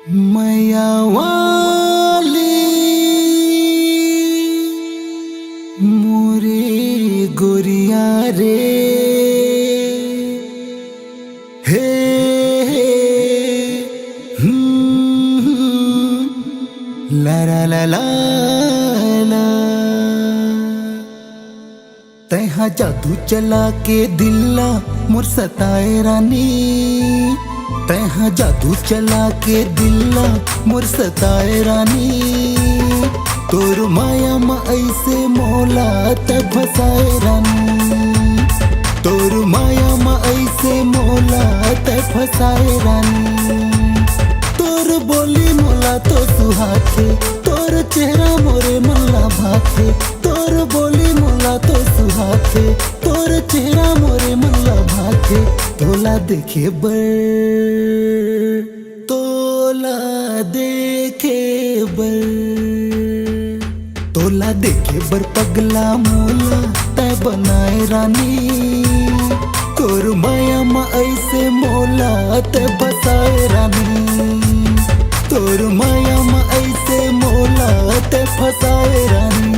मैया वाली मोरे गोरिया रे हे ला ला ला ला ला। तैहा जादू चला के दिल्ला मोर सताए रानी, तैहा जादू चला के दिल्ला मोर सताए रानी। तोर माया में ऐसे मोला ते फसाए रानी, तोर माया में ऐसे मोला ते फसाए रानी। तोर बोली मोला तो सुहाथे, तोर चेहरा मोरे मल्ला भाथे। तोर बोली मोला तो सुहाथे, तोर चेहरा मोरे मल्ला भाथे। तोला देखे बर, तोला देखे बर, तोला देखे बर पगला मोला तै बनाए रानी। तोर माया में ऐसे मोला तै बसाए रानी, तोर माया में ऐसे मोला तै फसाए रानी।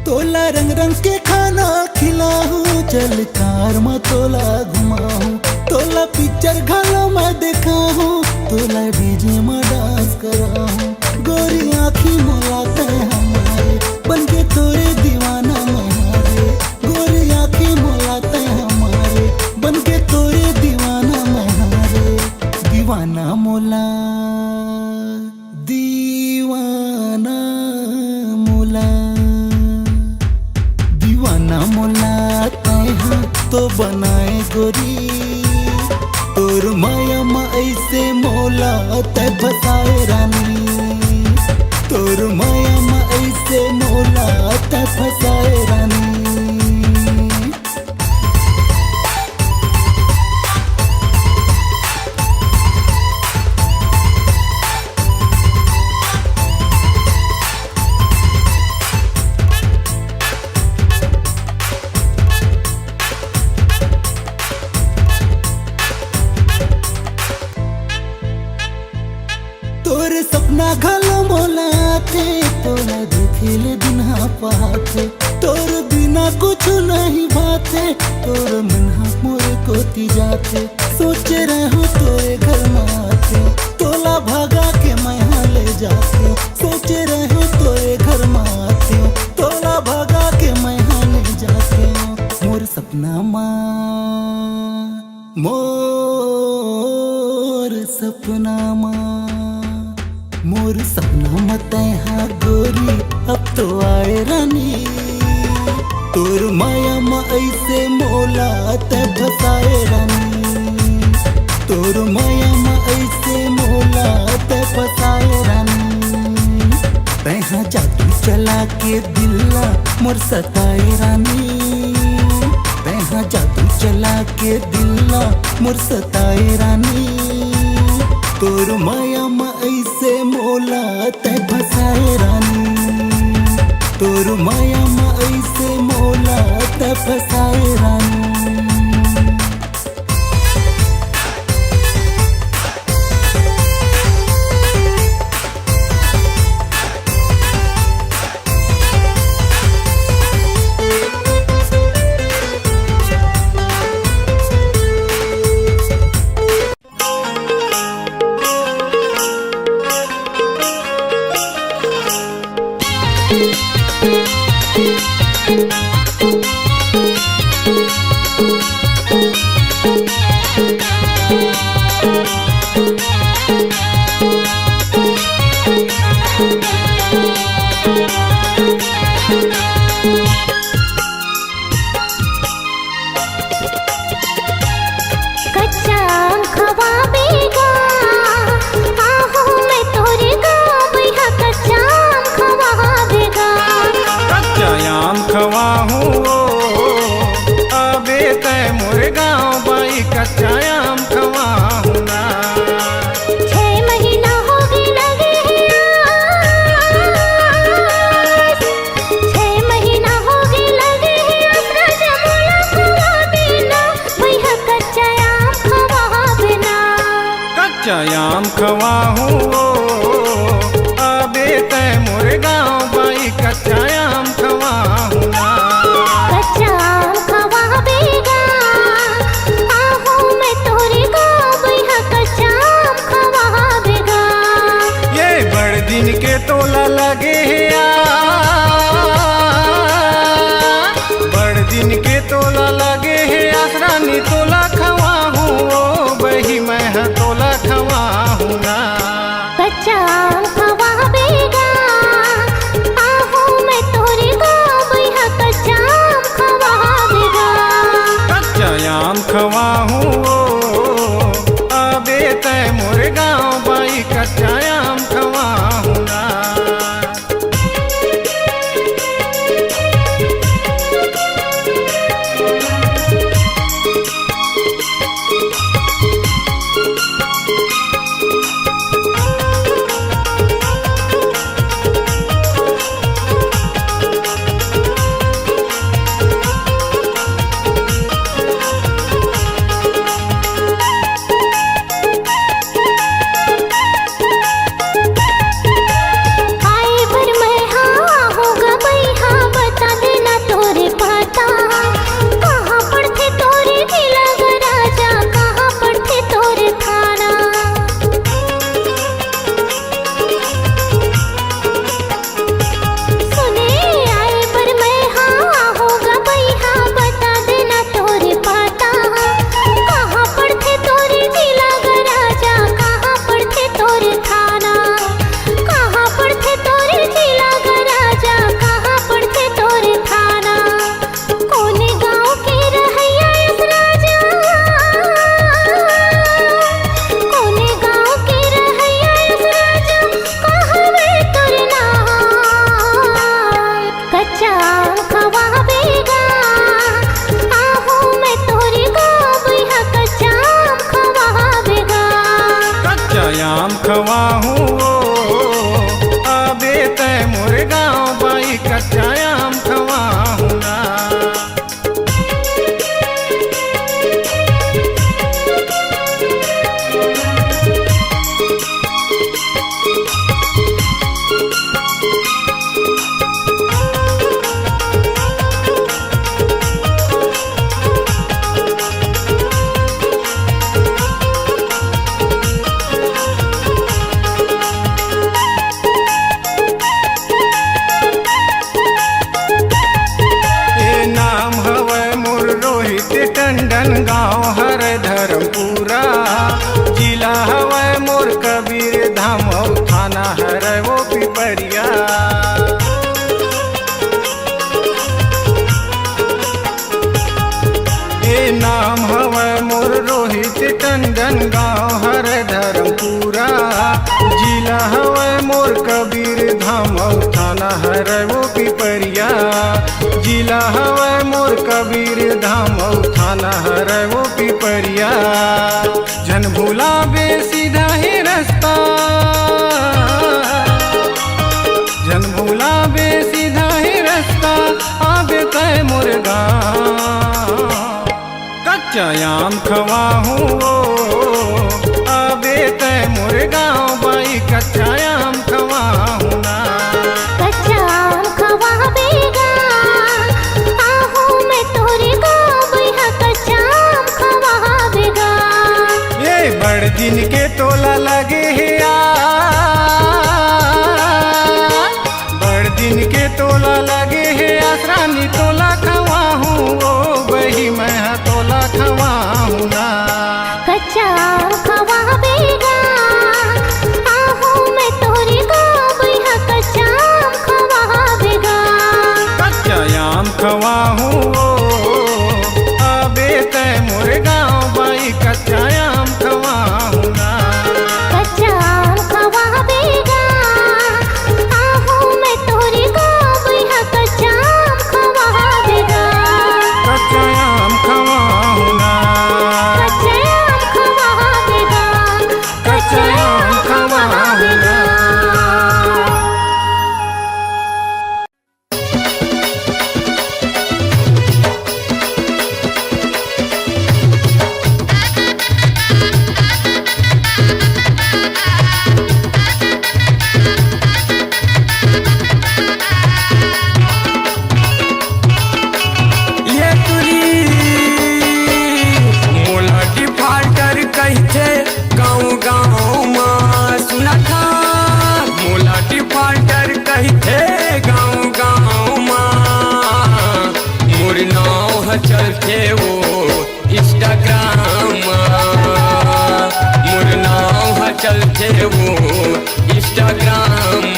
तोला रंग रंग के खाना खिलाऊं, चल कार में तोला घुमाऊं। तोला पिक्चर घालो में दिखाऊं, तोला डीजे में डांस कराऊं। गोरी आँखी मोला तै हमारे बनके तोरे दीवाना महारे। गोरी आँखी मोला तै हमारे बनके तोरे दीवाना महारे। दीवाना मोला, दीवाना मोला, दीवाना मोला तैहा तो बनाए गोरी। तोर माया में ऐसे मोला तै फसाए रानी, तोर माया में ऐसे मोला तै फसाए रानी। तोर सपना घलो मोला थे, तोला देखेले दिन पाते। तोर बिना कुछ नहीं भाते, तोर मनहा मोरे कोती जाते। सोचे रहो तोरे घर में आते, तोला भागा के मैं ले जाते। सोचे रहो तोरे घर में आते, तोला भागा के मैं ले जाते। मोर सपना माँ, मोर सपना माँ, मोर सपना मत है गोरी अब तो आए रानी। तोर माया में ऐसे मोला तै फसाए रानी, तोर माया में ऐसे मोला तै फसाए रानी। तैहा जादू चला के दिल्ला मोर सताए रानी, तैहा जादू चला के दिल्ला मोर सताए रानी। तोर माया में ऐसे मोला तै फसाए रानी, तोर माया में ऐसे मोला तै फसाए रानी। तय मोर गाँव बाई कच्चा आम खवाहू ना। 6 महीना हो गए लगे हैं आस, 6 महीना हो गए लगे हैं आसरा जमोला खवा बिना भैया कच्चा आम खवा बिना। कच्चा आम खवाहू अबे तय मोर गाँव बाई कच्चा आम खवाहू ना। कच्चा आम खवा बेगा आहू मैं तोरे गाँव भैया कच्चा आम खवा बेगा। ये बड़ दिन के तोला लगे है बड़ दिन के तोला लगे है आसरानी तोला खवाहू बही मैं तोला खवाहू ना। कच्चा आम खवा बेगा आहू मैं तोरे गाँव भैया कच्चा आम खवा बेगा। कच्चा आम खवाहू अबे तय मोर गाँव बाई कच्चा आम खवाहू ना। आए भर मैं हाँ होगा भैया बता देना तोरे पता कहाँ पड़ते तोरे जिला राजा कहाँ पड़ते तोरे थाना। सुने आए पर मैं हाँ होगा भैया बता देना तोरे पता कहाँ पड़ते तोरे जिला राजा कहाँ पड़ते तोरे थाना। कहाँ पड़ते तोरे जिला राजा कहाँ पड़ते तोरे थाना। कोने गाँव के रहैया इस राजा कोने गाँव के रहैया इस राजा कहवे तोरे नाम। कच्चा आम खवा बेगा आहू मैं तोरे गाँव भैया कच्चा आम खवा बेगा। कच्चा आम खवाहू अबे तय मोर गाँव बाई कच्चा आम खवाहू ना। ए नाम हवै मोर रोहित टंडन गाँव हर धर्मपुरा जिला हवै मोर कबीर धाम थाना हर वो पिपरिया। ए नाम हवै मोर रोहित टंडन गाँव हर धर्मपुरा जिला हवै मोर कबीर धाम थाना हर वो पिपरिया। जिला हवै मोर कबीर धाम थाना हर वो पिपरिया। जन भूला बे सीधा ही रास्ता जन भूला बे सीधा ही रास्ता आबे तय मोर गाँव। कच्चा आम खवाहू अबे तय मोर गाँव बाई कच्चा आम खवाहू ना। कच्चा आम खवा बेगा आहू मैं तोरे गाँव भैया कच्चा आम खवा बेगा। ये बड़ दिन के तोला लगे है बड़ दिन के तोला लगे है आसरानी तोला खवाहू बही मैं तोला खवाहू ना। कच्चा आम खवा बेगा आहू मैं तोरे गाँव भैया कच्चा आम खवा बेगा। कच्चा आम खवाहू अबे तय मोर गाँव बाई कच्चा आम खवाहू ना। नाव चलते वो इंस्टाग्राम मोर नाव चलते वो इंस्टाग्राम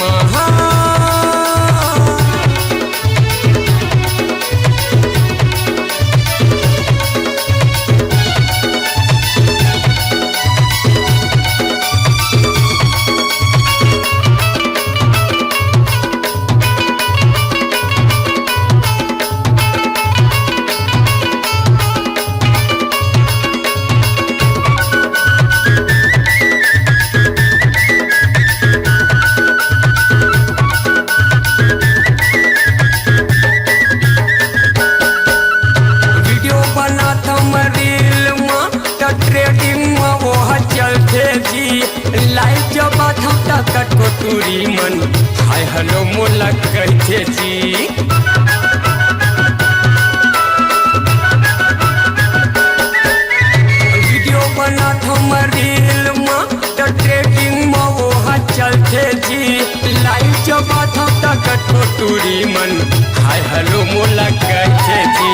कट को टूरी मन हाय हेलो मोला कहते जी वीडियो बनात हम रील में तो ट्रेडिंग में वो चलते जी लाइव जब बात हम कट को टूरी मन हाय हेलो मोला कहते जी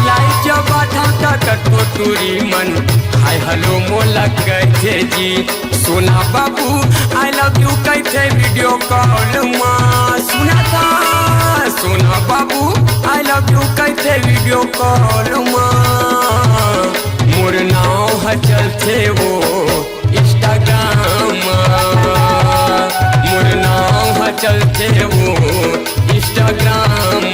लाइव जब बात हम कट को टूरी मन हाय हेलो मोला कहते जी सोना बाबू आई लव यू कहते वीडियो कॉल माँ सुना था सोना बाबू आई लव यू कहते वीडियो कॉल माँ मोर नाव चलते वो इंस्टाग्राम मोर नाव चलते वो इंस्टाग्राम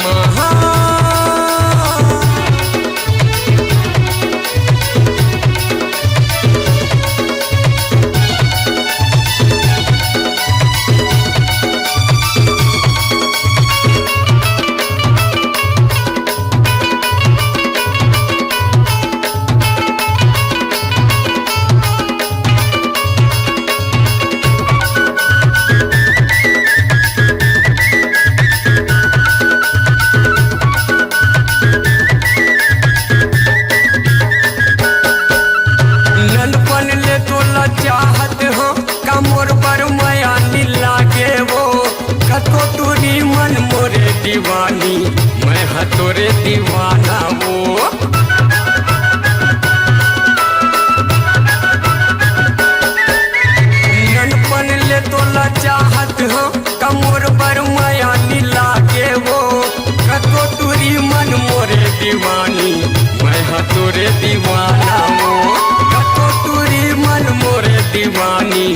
चाहत हो कमोर पर माया लागे वो कतो टूरी मन मोरे दीवानी मैं हाँ तोरे दीवाना वो ननपन ले तोला चाहत हो कमोर पर माया लागे वो कतो टूरी मन मोरे दीवानी मैं हाँ तोरे दीवाना वो कतो टूरी मन मोरे दीवानी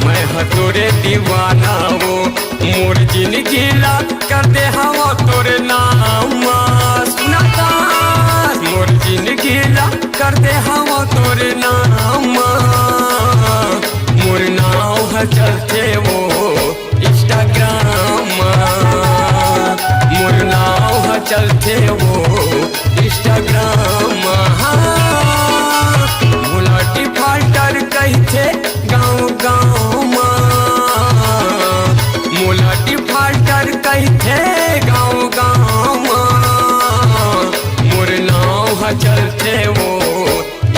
मैं हाँ तोरे दीवाना वो मोर जिंदगी ला कर दे हवा तोरे नाम सुनाता मोर जिंदगी ला कर दे हवा तोरे नाम मोर नाव चलते वो इंस्टाग्राम मोर नाव चलते वो इंस्टाग्राम मुलाटी फाल्टर कहते गाँव गाँव मुलाटी फाल्टर कहते गाँव गाँव मोर नाव चलते वो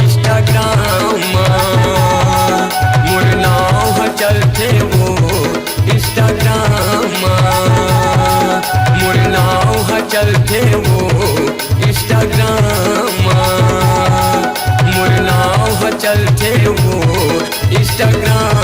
इंस्टाग्राम मोर नाव चलते वो इंस्टाग्राम मोर नाव चलते वो इंस्टाग्राम मोर नाव चलते वो इंस्टाग्राम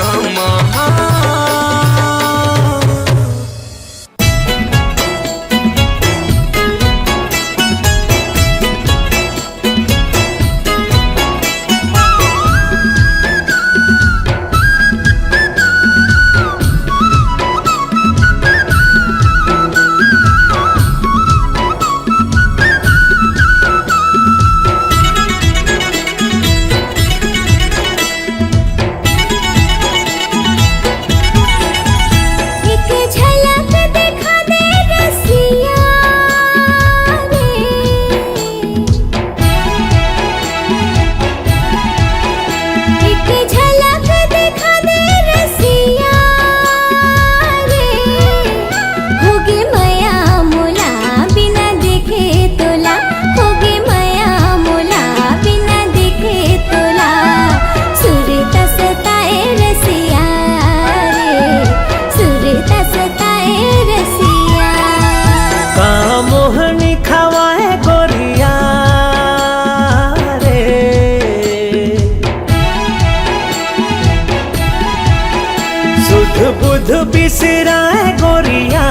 बिसराए गोरिया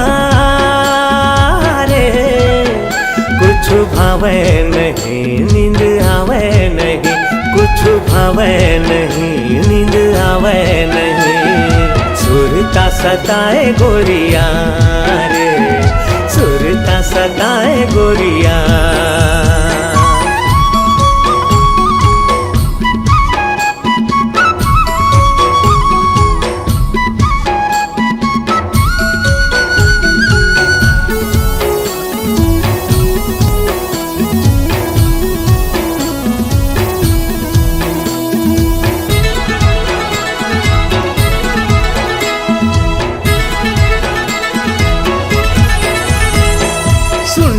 रे, कुछ भावे नहीं नींद आवे नहीं, कुछ भावे नहीं नींद आवे नहीं। सुरता सताए गोरिया रे, सुरता सताए गोरिया।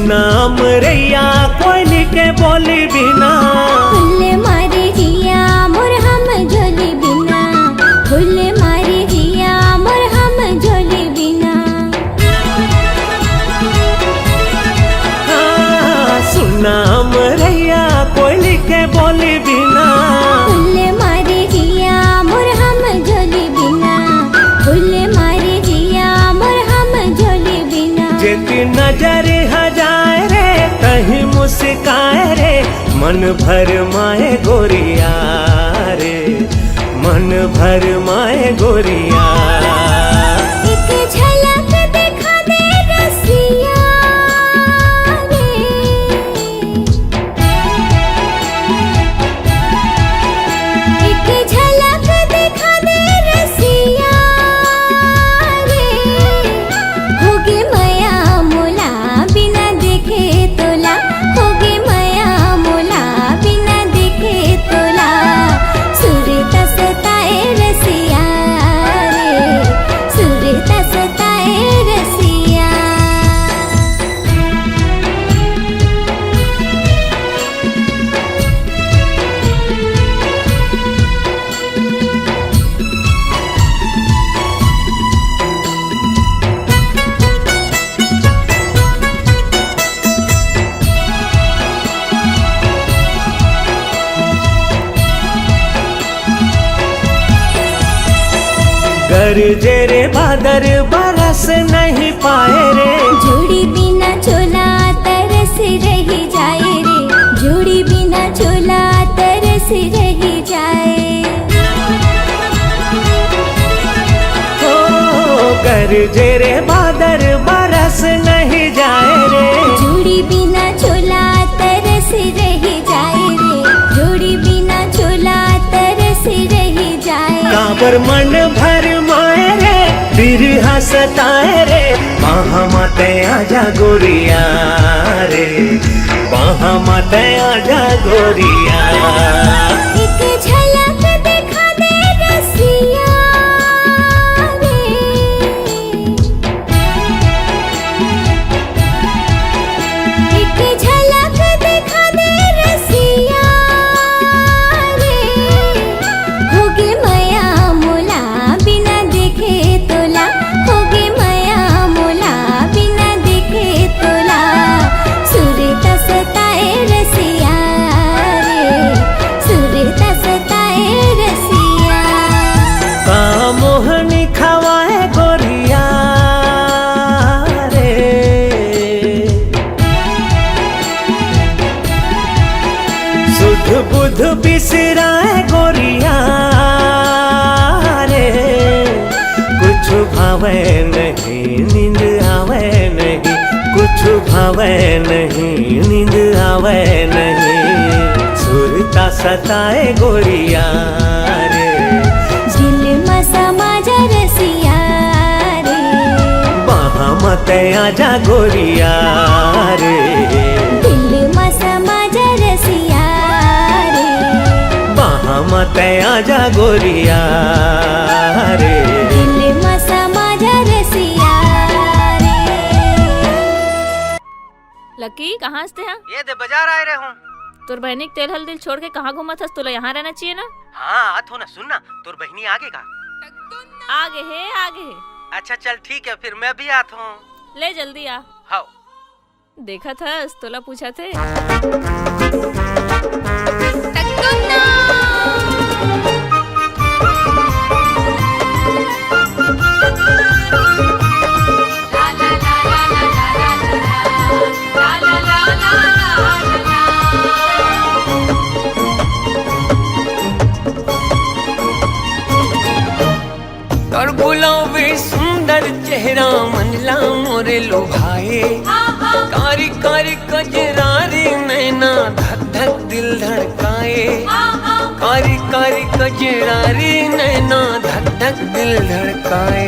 नाम रैया कोयली के बोली बिना, फुल मारे जिया मोर हम झोली बिना, फुल मारे जिया मोर हम झोली बिना। सुनाम रैया कोयली के बोली बिना, फुल मारे जिया मोर हम झोली बिना, फुल मारे जिया मोर हम झोली बिना। जेती नजर हजाए रे कहीं मुस्काए रे, मन भर माए गोरिया रे, मन भर माए गोरिया। एक झलक दिखा दे रसिया रे, एक झलक दिखा दे रसिया रे। होगे माया मोला बिना देखे तोला, होगे माया मोला बिना देखे तोला। सुरता सताए रसिया रे, सुरता सताए रसिया। गरजे रे बादर बरस नहीं पाए रे, जोड़ी बिना चोला तरस रही जाए रे, जोड़ी बिना चोला तरस रही जाए। ओ गरजे रे बादर बरस नहीं जाए रे, जोड़ी बिना चोला तरस रही जाए रे, जोड़ी बिना चोला तरस रही जाए। काबर मन भर माए रे, बिरहा सताए रे, बाहा माते आजा गोरिया रे, बाहा माते आजा गोरिया। एक झलक दिखा दे रसिया रे, एक झलक दिखा दे रसिया रे। होगे माया मोला बिना देखे तोला, होगे माया मोला बिना देखे तोला। सुरता सताए रसिया रे, सुरता सताए रसिया। का मोहनी खवाए गोरिया रे, सुध बुध बिसराए गोरिया रे, कुछ भावे नहीं नींद आवे नहीं, कुछ भावे नहीं नींद आवे नहीं। सुरता सताए गोरिया रे, दिल में समा जा रसिया रे, बाहा मते आजा गोरिया रे, दिल में समा जा रसिया रे, बाहा मते आजा गोरिया रे। दिल में समा जा रसिया रे। लकी कहाँ से हैं? ये दे बाजार आए रहे हूँ। तोर बहनी के तेल हल दिल छोड़ के कहाँ घूमत हस? तुला यहाँ रहना चाहिए ना। हाँ आत हो ना, सुन ना, तोर बहनी आगे का आगे है आगे है। अच्छा चल ठीक है, फिर मैं भी आत हूँ। ले जल्दी आ। हाँ देखा था तोला पूछा थे। लो भाए कारी कारी कजरारी नैना धक धक दिल धड़काए कारी कारी कजरारी नैना धक धक दिल धड़काए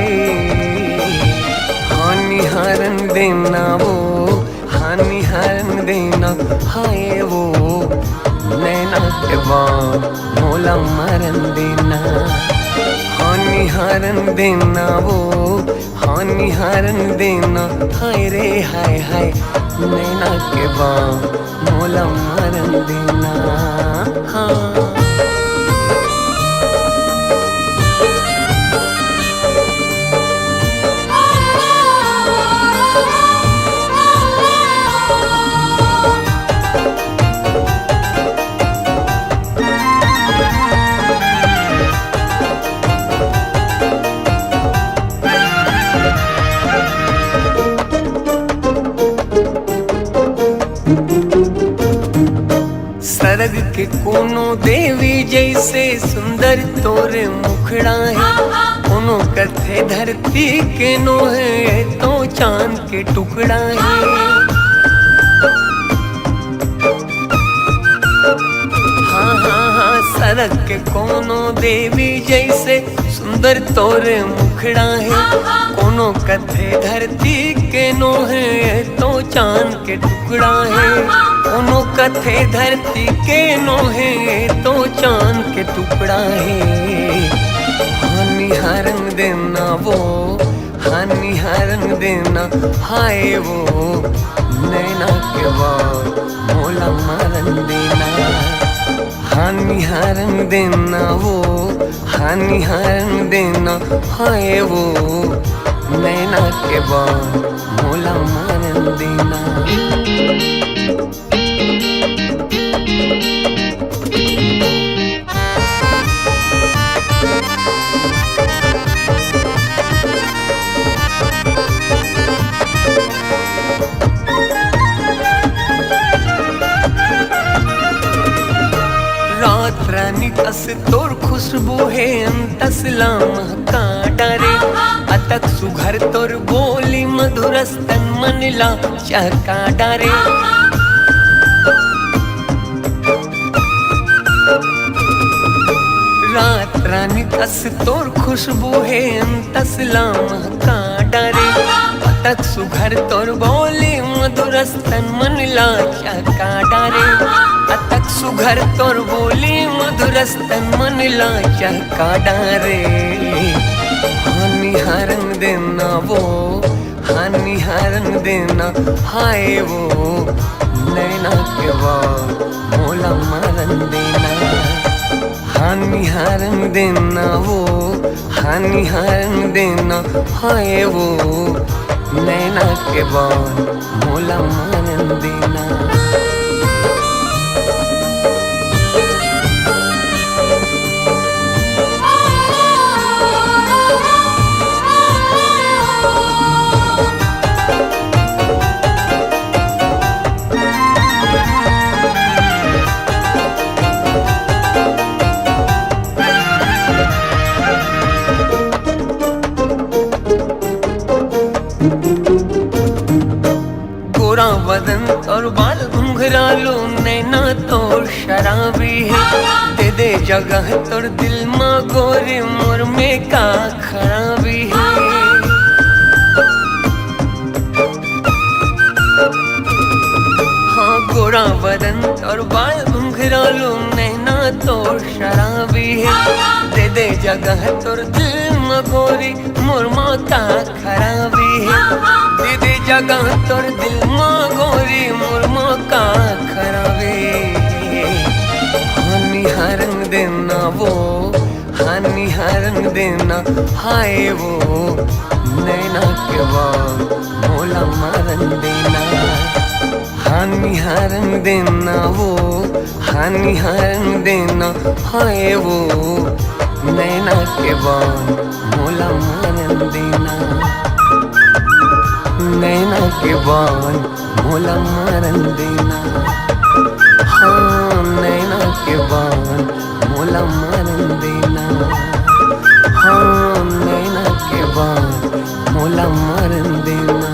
हानि हारन देना वो हानि हारन देना हाय वो नैना के बाण मोला मरन देना हानि हारन देना वो हानि हारन देना हाय रे हाय हाय नैना के बाण मोला मरन देना हाँ सरग के कोनो देवी जैसे सुंदर तोरे मुखड़ा है कोनो कथे धरती के नो है तो चांद के टुकड़ा है हाँ हाँ हाँ सरग के कोनो देवी जैसे सुंदर तोरे मुखड़ा है कोनो कथे धरती के नो है तो चांद के टुकड़ा है कोनो कथे धरती के नो है तो चांद के टुकड़ा है हानि हारन देना वो हानि हारन देना हाय वो नैना के बाण मोला मारन देना हानि हारन देना वो हानि हारन देना हाय वो नैना के बाण मोला मारन देना रात रानी कस तोर खुशबू है अंतसला महका डारे अतक सुघर तोर बोली मधुरस्तन मनला चहका डारे रात रानी कस तोर खुशबू है अंतसला महका डारे अतक सुघर तोर बोली मधुरस्तन मनला चहका डारे अतक सुघर तोर बोली मधुरस्तन मनला चहका डारे हानि हारन देना वो हानि हारन देना हाय वो नैना के बाण मोला मारन देना हानि हारन देना वो हानि हारन देना हाय वो नैना के बाण मोला मारन देना बदन और बाल घुंघरालो नैना तोर शराबी है दे दे जगह तोर दिल मा गोरे मोर में का खराबी है हाँ गोरा बदन और बाल घुंघरालो नैना तोर शराबी है दे दे जगह तोर दिल मा गोरी मोर मा का खराबी है दे दे जगह तोर दिल मा गोरी मोर मा का खराबी हानि हारन देना वो हानि हारन देना हाय वो नैना के बाण मोला मारन देना हानि हारन देना वो हानि हारन देना हाय वो नैना के बाण मोला मारन देना नैना के बाण मोला मारन देना हाँ नैना के बाण मोला मारन देना हाँ नैना के बाण मोला मारन देना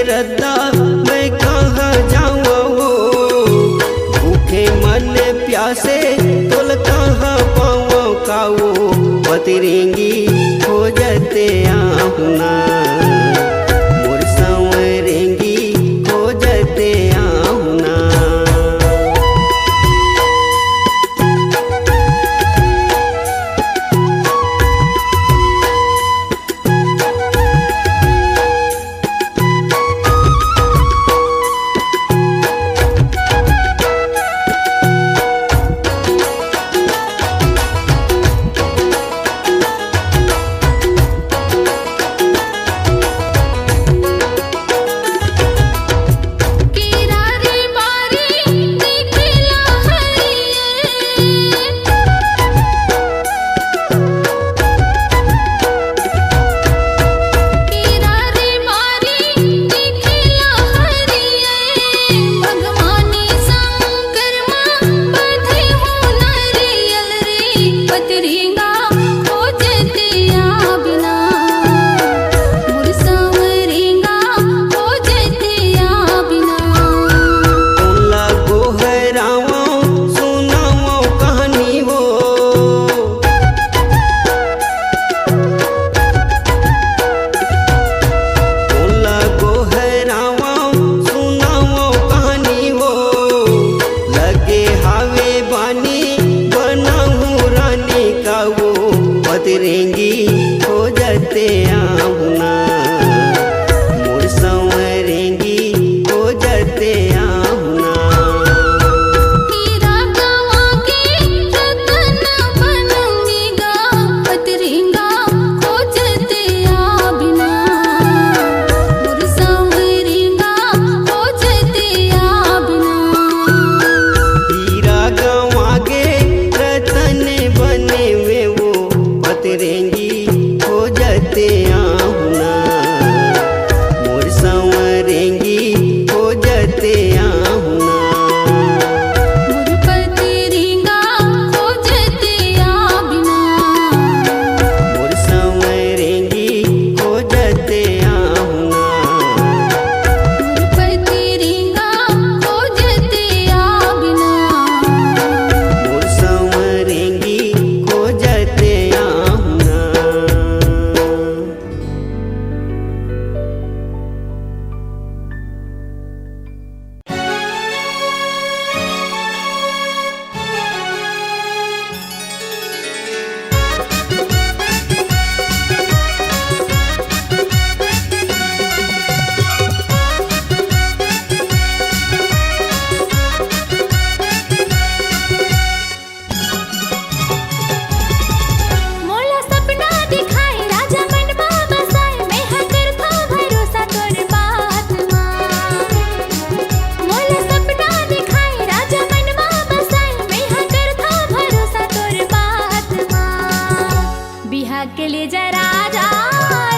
रद्दा मैं कहाँ जाऊँ, भूखे मन प्यासे तोल कहाँ पाऊँ काऊ, पतरेंगी हो जते आहुना मोर संवरेंगी हो जते आहुना। पतरेंगी हो जते आहुना मोर संवरेंगी हो जते आहुना। हीरा गवा के रतन बनूंगी गा, पतरेंगा हो जते आबिना मोर संवरेंगा हो जते आबिना। हीरा गवा के रतन बने में वो पतरेंगी हो जते आहुना मोर संवरेंगी हो जते आहुना। मोर पतरेंगा हो जते आबिना मोर संवरेंगी हो जते आहुना। मोर पतरेंगा हो जते आबिना मोर संवरेंगी हो जते आहुना। मोला सपना दिखाए राजा मनवा बसाए, मैं हकर था भरोसा तोर बात मां। मोला सपना दिखाए राजा मनवा बसाए, मैं हकर था भरोसा तोर बात मां। बिहा के ले जा राजा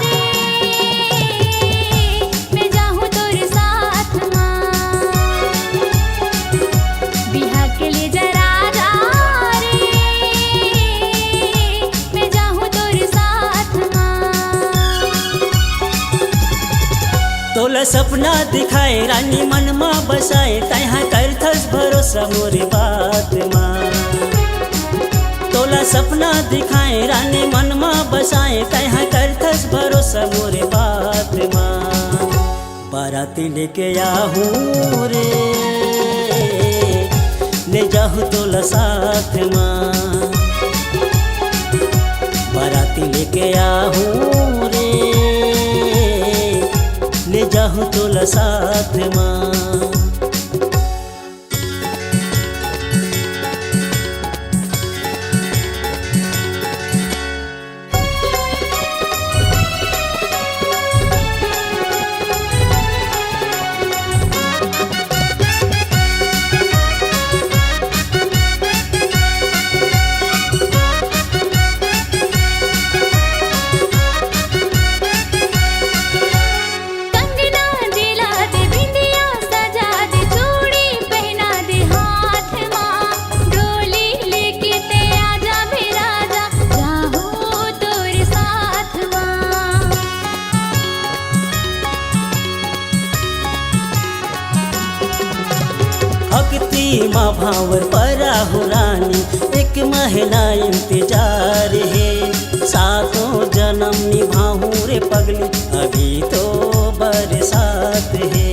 रे, मैं जाऊँ तोर साथ मां। बिहा के ले जा राजा रे, मैं जाऊँ तोर साथ मां। तोला सपना दिखाए रानी मन मा बसाए, तहाँ करथस भरोसा मोरे बात माँ। तोला सपना दिखाए रानी मन मा बसाए, तहाँ करथस भरोसा मोरे बात माँ। बाराती लेके आहूँ रे, ले जाहूँ तोला साथ माँ। बाराती लेके आहूँ रे, ले जाहूँ तोला साथ माँ। कंगना दिला दे बिंदिया सजा माँ भावर पराहु रानी, एक महीना इंतजार है, सातों जन्म निभाऊं रे पगली, अभी तो बरसात है।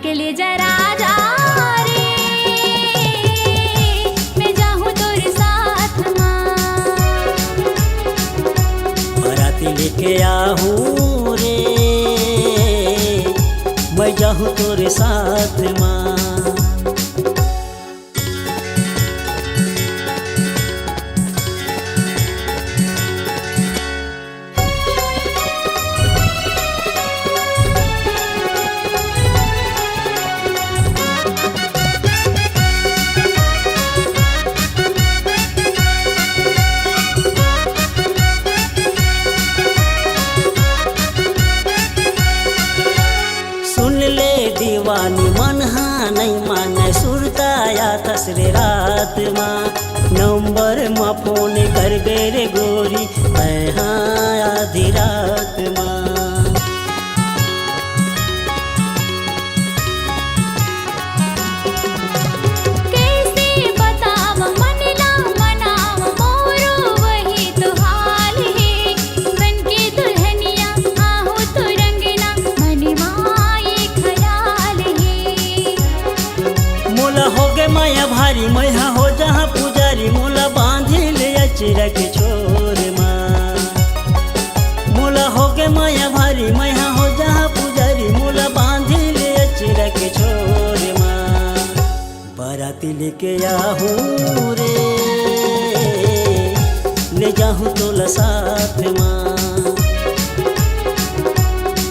के ले जा राजा रे, मैं जाऊँ तोरे साथ माँ। बराती लेके आहूँ रे, मैं जाऊँ तोरे साथ माँ। दीवानी मन हाँ नहीं माने, सुरताया तसरे रात माँ, नंबर माँ फोन कर दे रे गोरी, मैं हाँ आधी रात माँ। भारी मैहा हो जहाँ पुजारी, मोला बांधिल अचरा के छोर माँ। मोला हो गे माया भारी, मैहा हो जहाँ पुजारी, मोला बांधिल अचरा के छोर माँ। बाराती लेके आहूँ रे, ले जाऊँ तोला साथ माँ।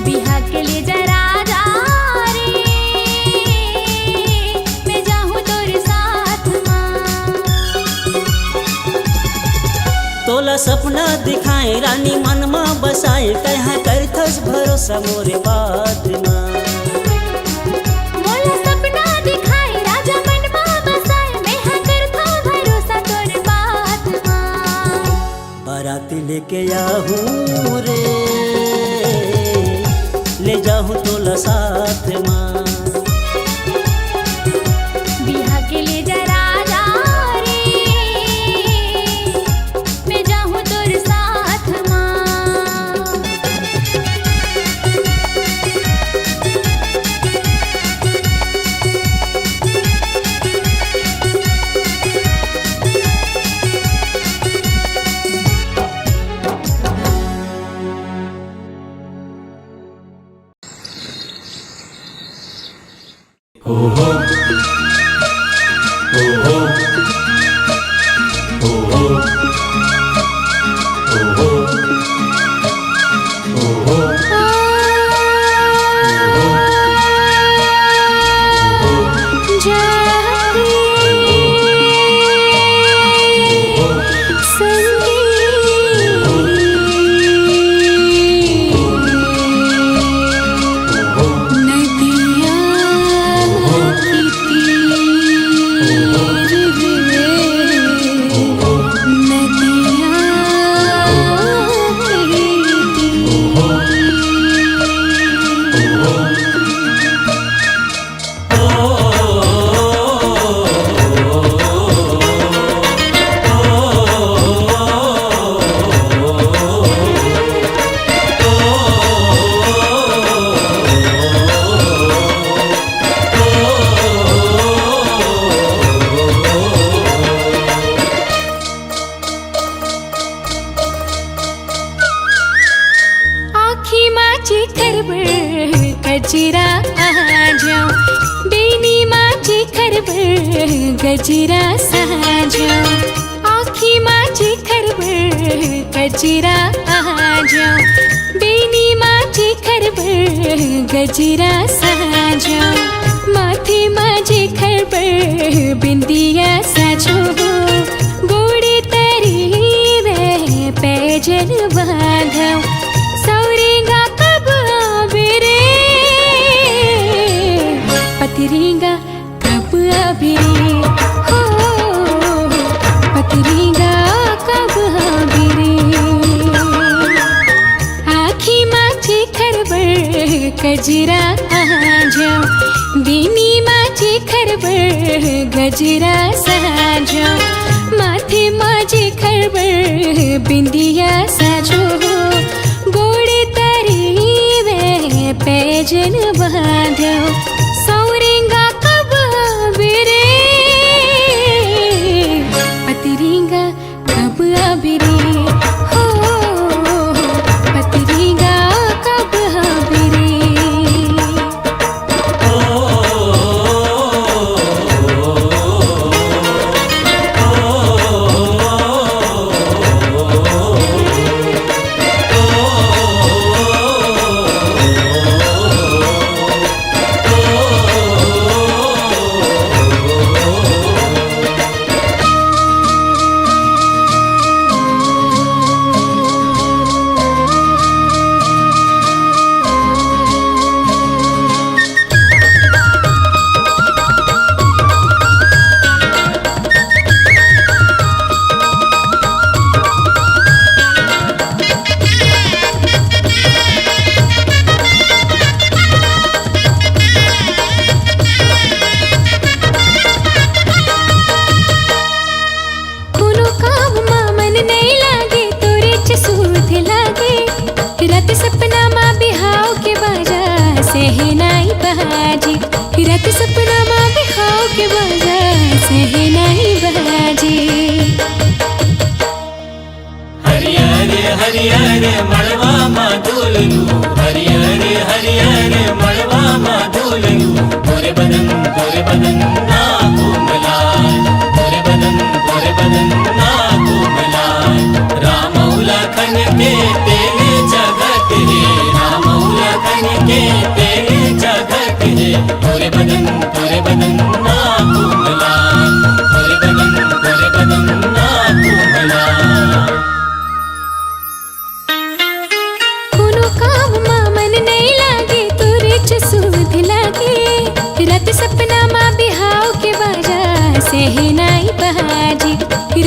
बिहा के ले जा राजा रे, मैं जाऊँ तोरे साथ माँ। तोला सपना दिखाए रानी, मन माँ बसाए, कहाँ करथस भरोसा मोरे बात माँ। मोला सपना दिखाए राजा, मन माँ बसाए, मैं हाँ करथा भरोसा तोरे बात माँ। बाराती लेके आहूँ रे, ले जाऊँ तोला साथ माँ। बिहा के ले जा राजा रे, मैं जाऊँ तोरे साथ माँ। गजरा आजाओ बेनी माझी खरभर गजरा साजाओ आँखी माझी खरभर गजरा आजाओ बेनी माझी खरभर गजरा साजाओ माथे माझी खरभर बिंदिया साजो गोड़े तरी वे पैजन बांधो पतरीगा कब अभी हो पतरीगा कब अभी आखी माझी खरबळ गजरा आजा बेनी माझी खरबळ गजरा साजा माथे माझे खरबळ बिंदिया साजो गोड़े तारी वे पैजन बांधो सौरेंगा कब बिरे पतरीगा कब अबिरे हो पतरीगा कब अबिरे रत सपना माँ बिहाव के बाजा सहनाई बहाजी रत सपना माँ बिहाव के बाजा सहनाई बहाजी हरियर हरियर मड़वा माँ दुलनु हरियर हरियर मड़वा माँ दुलनु तोरे बदन ना कोमलाय तोरे बदन ना कोमलाय रामौला खन के तेरे जगत है रामौला खन के तेरे जगत है तोरे बदन ना कोमलाय तोरे बदन ना कोमलाय कोनो काम माँ मन नहीं लागे तोरे चसूद लागे रत सपना माँ बिहाव के बाजा सहनाई बहाजी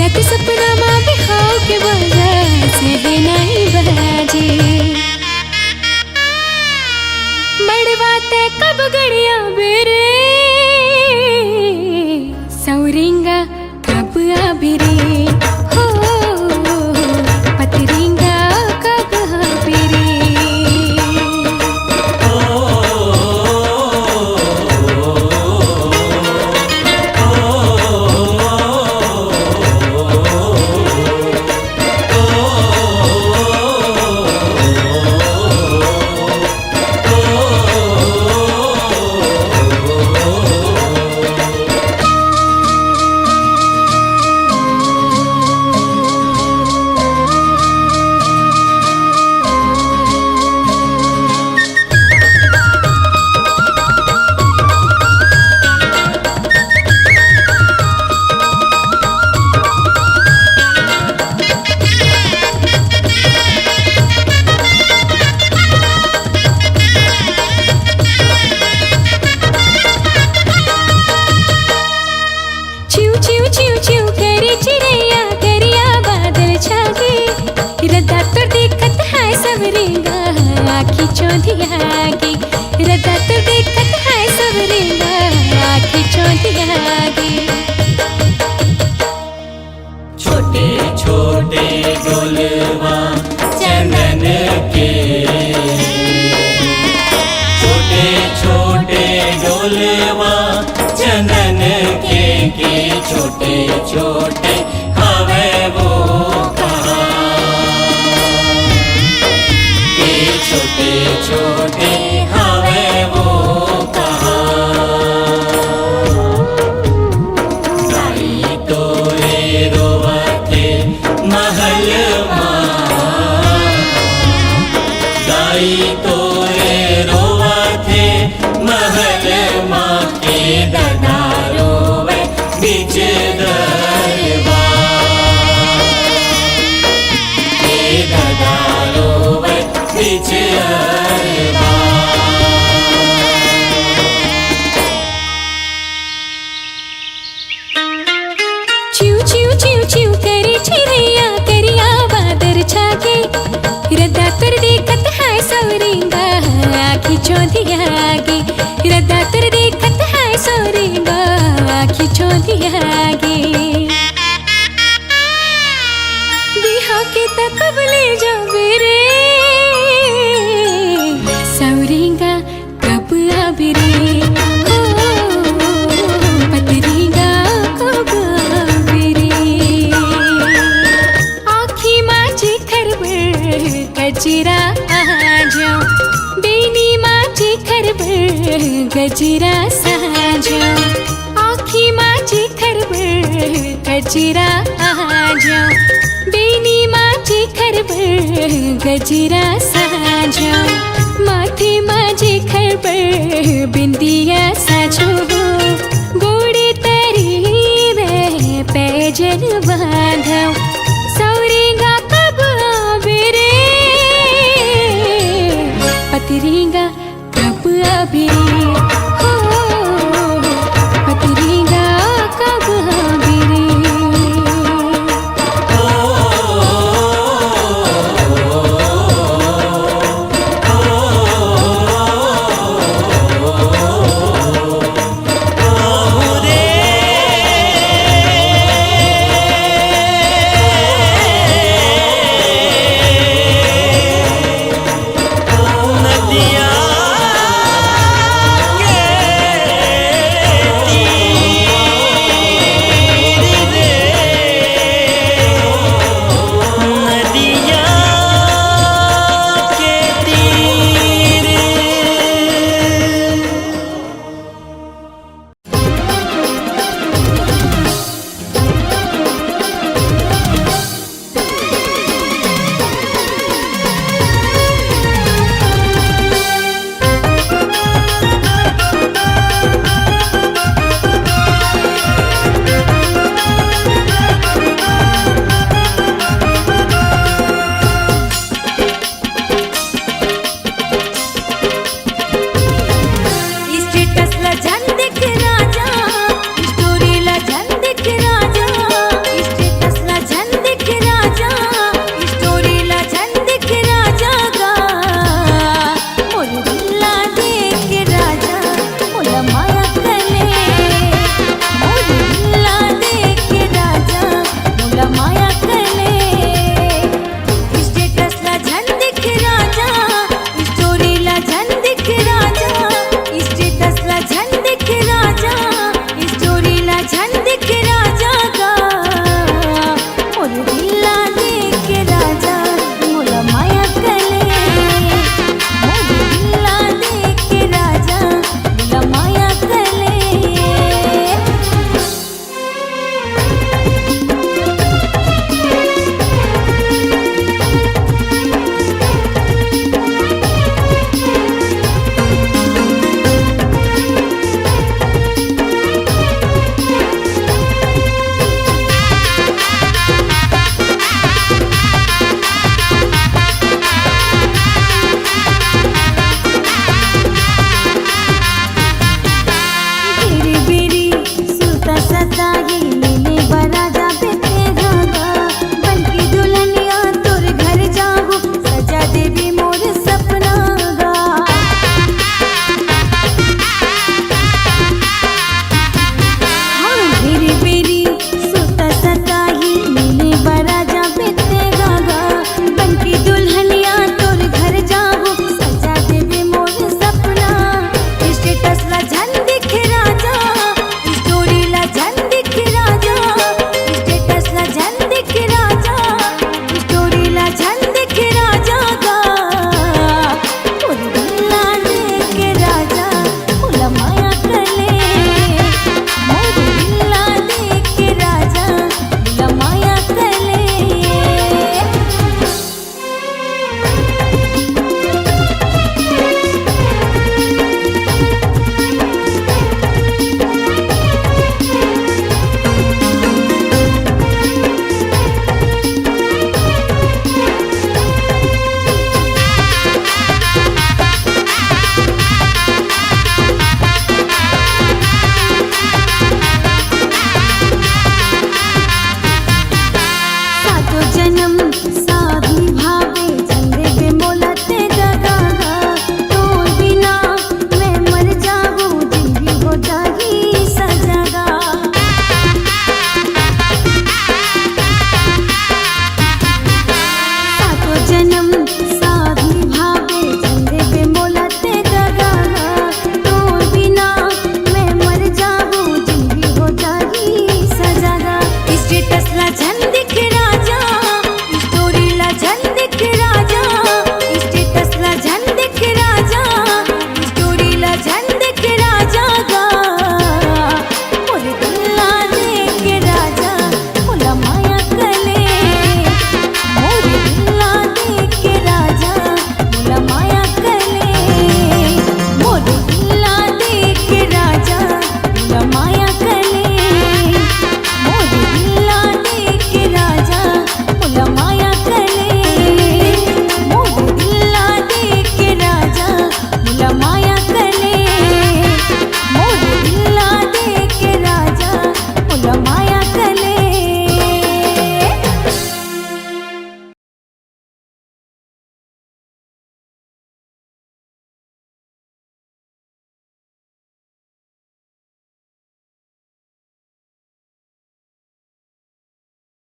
रत सपना माँ बिहाव के बाजा सहनाई बहाजी मड़वाते कब गड़िया बेरे सौरेंगा कब अबिरे हो पतरीगा कब अबिरे चौंधियागी रदा तो देखत है सबरेगा आँखें चौंधियागी छोटे छोटे डोलवा चंदन के छोटे छोटे डोलवा चंदन के छोटे छोटे हवे वो छोटे छोटे हवे वो गाई तोरे रोवते महल गाई तोरे रोवते महल माँ के ददा रोवे बीच दरबार के ददा रोवे बीच के तकबले जाबे रे सौरेगा कब आबे रे हो पतरेगा कब आबे रे आँखी माझी खरबर गजरा आ जाओ बेनी माझी खरबर गजरा सा जाओ आँखी माझी खरबर गजरा आ जाओ बेनी माझी खरबर गजरा सा जाओ माथे माझे खरबर बिंदिया साजो गोड़े तरी वे पैजन बांधो